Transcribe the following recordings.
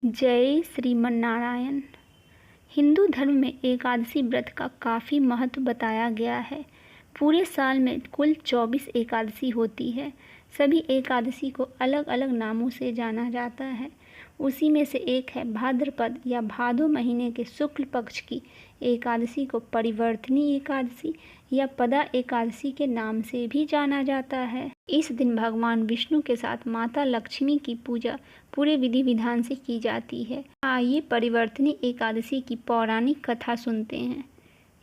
जय श्रीमन्नारायण। हिंदू धर्म में एकादशी व्रत का काफ़ी महत्व बताया गया है। पूरे साल में कुल 24 एकादशी होती है। सभी एकादशी को अलग अलग नामों से जाना जाता है। उसी में से एक है भाद्रपद या भादो महीने के शुक्ल पक्ष की एकादशी को परिवर्तनी एकादशी या पदा एकादशी के नाम से भी जाना जाता है। इस दिन भगवान विष्णु के साथ माता लक्ष्मी की पूजा पूरे विधि विधान से की जाती है। आइए परिवर्तनी एकादशी की पौराणिक कथा सुनते हैं।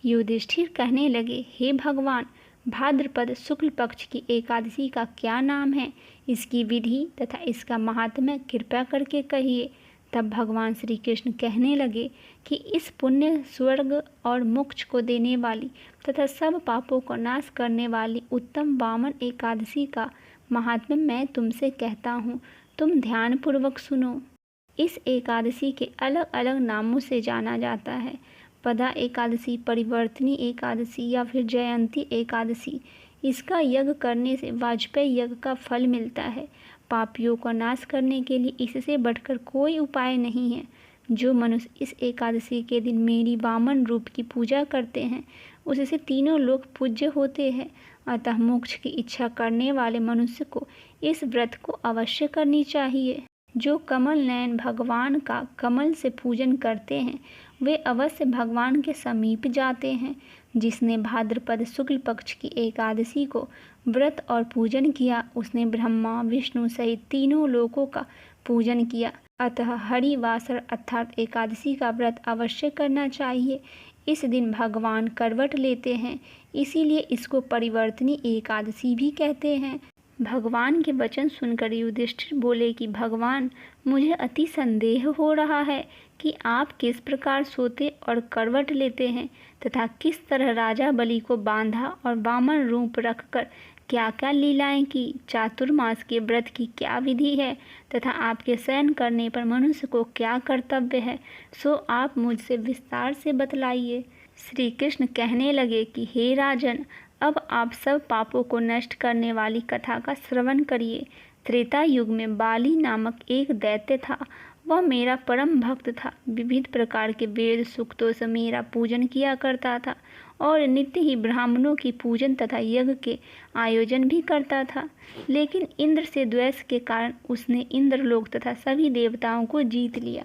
युधिष्ठिर कहने लगे, हे भगवान, भाद्रपद शुक्ल पक्ष की एकादशी का क्या नाम है? इसकी विधि तथा इसका महात्म्य कृपया करके कहिए। तब भगवान श्री कृष्ण कहने लगे कि इस पुण्य, स्वर्ग और मोक्ष को देने वाली तथा सब पापों को नाश करने वाली उत्तम वामन एकादशी का महात्म्य मैं तुमसे कहता हूँ, तुम ध्यानपूर्वक सुनो। इस एकादशी के अलग अलग नामों से जाना जाता है। पदा एकादशी, परिवर्तनी एकादशी या फिर जयंती एकादशी। इसका यज्ञ करने से वाजपेयी यज्ञ का फल मिलता है। पापियों को नाश करने के लिए इससे बढ़कर कोई उपाय नहीं है। जो मनुष्य इस एकादशी के दिन मेरी वामन रूप की पूजा करते हैं, उससे तीनों लोग पूज्य होते हैं। अतः मोक्ष की इच्छा करने वाले मनुष्य को इस व्रत को अवश्य करनी चाहिए। जो कमल नयन भगवान का कमल से पूजन करते हैं, वे अवश्य भगवान के समीप जाते हैं। जिसने भाद्रपद शुक्ल पक्ष की एकादशी को व्रत और पूजन किया, उसने ब्रह्मा विष्णु सहित तीनों लोकों का पूजन किया। अतः हरिवासर अर्थात एकादशी का व्रत अवश्य करना चाहिए। इस दिन भगवान करवट लेते हैं, इसीलिए इसको परिवर्तनी एकादशी भी कहते हैं। भगवान के वचन सुनकर युधिष्ठिर बोले कि भगवान, मुझे अति संदेह हो रहा है कि आप किस प्रकार सोते और करवट लेते हैं तथा किस तरह राजा बलि को बांधा और वामन रूप रखकर क्या क्या लीलाएं की। चातुर्मास के व्रत की क्या विधि है तथा आपके शयन करने पर मनुष्य को क्या कर्तव्य है, सो आप मुझसे विस्तार से बतलाइए। श्री कृष्ण कहने लगे कि हे राजन, अब आप सब पापों को नष्ट करने वाली कथा का श्रवण करिए। त्रेता युग में बाली नामक एक दैत्य था। वह मेरा परम भक्त था। विविध प्रकार के वेद सूक्तों से मेरा पूजन किया करता था और नित्य ही ब्राह्मणों की पूजन तथा यज्ञ के आयोजन भी करता था। लेकिन इंद्र से द्वेष के कारण उसने इंद्रलोक तथा सभी देवताओं को जीत लिया।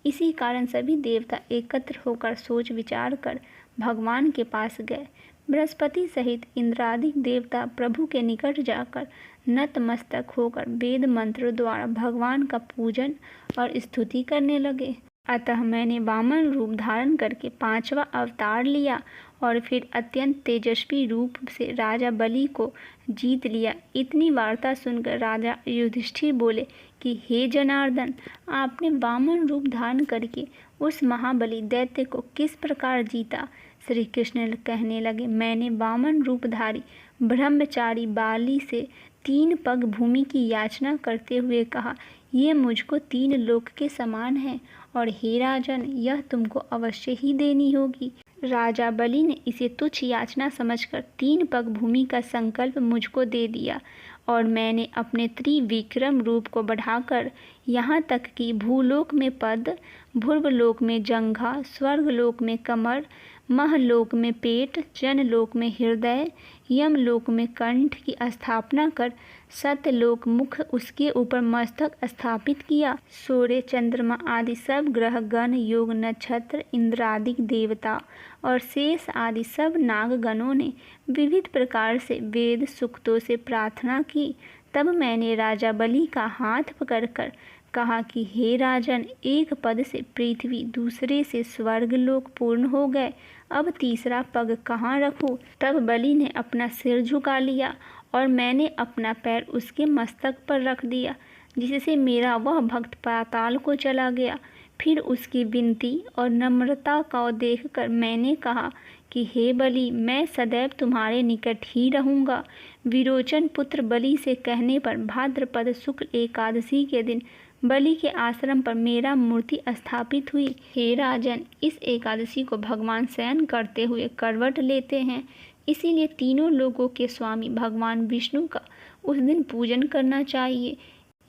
इसी कारण सभी देवता एकत्र होकर सोच विचार कर भगवान के पास गए। बृहस्पति सहित इंद्रादि देवता प्रभु के निकट जाकर नतमस्तक होकर वेद मंत्र द्वारा भगवान का पूजन और स्तुति करने लगे। अतः मैंने वामन रूप धारण करके 5वां अवतार लिया और फिर अत्यंत तेजस्वी रूप से राजा बलि को जीत लिया। इतनी वार्ता सुनकर राजा युधिष्ठिर बोले कि हे जनार्दन, आपने वामन रूप धारण करके उस महाबली दैत्य को किस प्रकार जीता? श्री कृष्ण कहने लगे, मैंने वामन रूपधारी ब्रह्मचारी बाली से 3 पग भूमि की याचना करते हुए कहा, ये मुझको 3 लोक के समान है और हे राजन, यह तुमको अवश्य ही देनी होगी। राजा बलि ने इसे तुच्छ याचना समझकर 3 पग भूमि का संकल्प मुझको दे दिया और मैंने अपने त्रिविक्रम रूप को बढ़ाकर यहाँ तक कि भूलोक में पद, भुर्वलोक में जंघा, स्वर्गलोक में कमर, महलोक में पेट, जनलोक में हृदय, यमलोक में कंठ की स्थापना कर सत्यलोक मुख, उसके ऊपर मस्तक स्थापित किया। सूर्य, चंद्रमा आदि सब ग्रह गण, योग, नक्षत्र, इंद्रादि देवता और शेष आदि सब नागगणों ने विविध प्रकार से वेद सूक्तों से प्रार्थना की। तब मैंने राजा बलि का हाथ पकड़कर कहा कि हे राजन, एक पद से पृथ्वी, दूसरे से स्वर्गलोक पूर्ण हो गए। अब तीसरा पग कहाँ रखूं? तब बलि ने अपना सिर झुका लिया और मैंने अपना पैर उसके मस्तक पर रख दिया, जिससे मेरा वह भक्त पाताल को चला गया। फिर उसकी विनती और नम्रता को देखकर मैंने कहा कि हे बलि, मैं सदैव तुम्हारे निकट ही रहूँगा। विरोचन पुत्र बलि से कहने पर भाद्रपद शुक्ल एकादशी के दिन बलि के आश्रम पर मेरा मूर्ति स्थापित हुई। हे राजन, इस एकादशी को भगवान शयन करते हुए करवट लेते हैं, इसीलिए तीनों लोकों के स्वामी भगवान विष्णु का उस दिन पूजन करना चाहिए।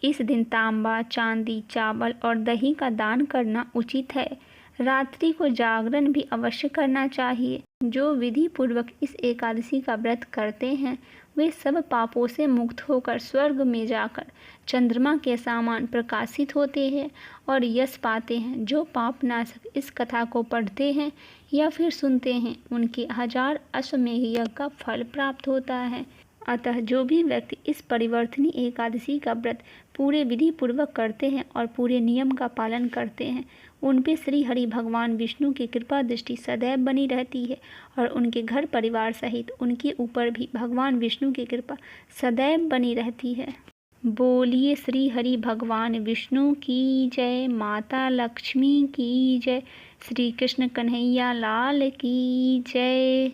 इस दिन तांबा, चांदी, चावल और दही का दान करना उचित है। रात्रि को जागरण भी अवश्य करना चाहिए। जो विधि पूर्वक इस एकादशी का व्रत करते हैं वे सब पापों से मुक्त होकर स्वर्ग में जाकर चंद्रमा के समान प्रकाशित होते हैं और यश पाते हैं। जो पापनाशक इस कथा को पढ़ते हैं या फिर सुनते हैं उनके 1000 अश्वमेध यज्ञ का फल प्राप्त होता है। अतः जो भी व्यक्ति इस परिवर्तनी एकादशी का व्रत पूरे विधि पूर्वक करते हैं और पूरे नियम का पालन करते हैं उन पे श्री हरि भगवान विष्णु की कृपा दृष्टि सदैव बनी रहती है और उनके घर परिवार सहित उनके ऊपर भी भगवान विष्णु की कृपा सदैव बनी रहती है। बोलिए श्री हरि भगवान विष्णु की जय, माता लक्ष्मी की जय, श्री कृष्ण कन्हैया लाल की जय।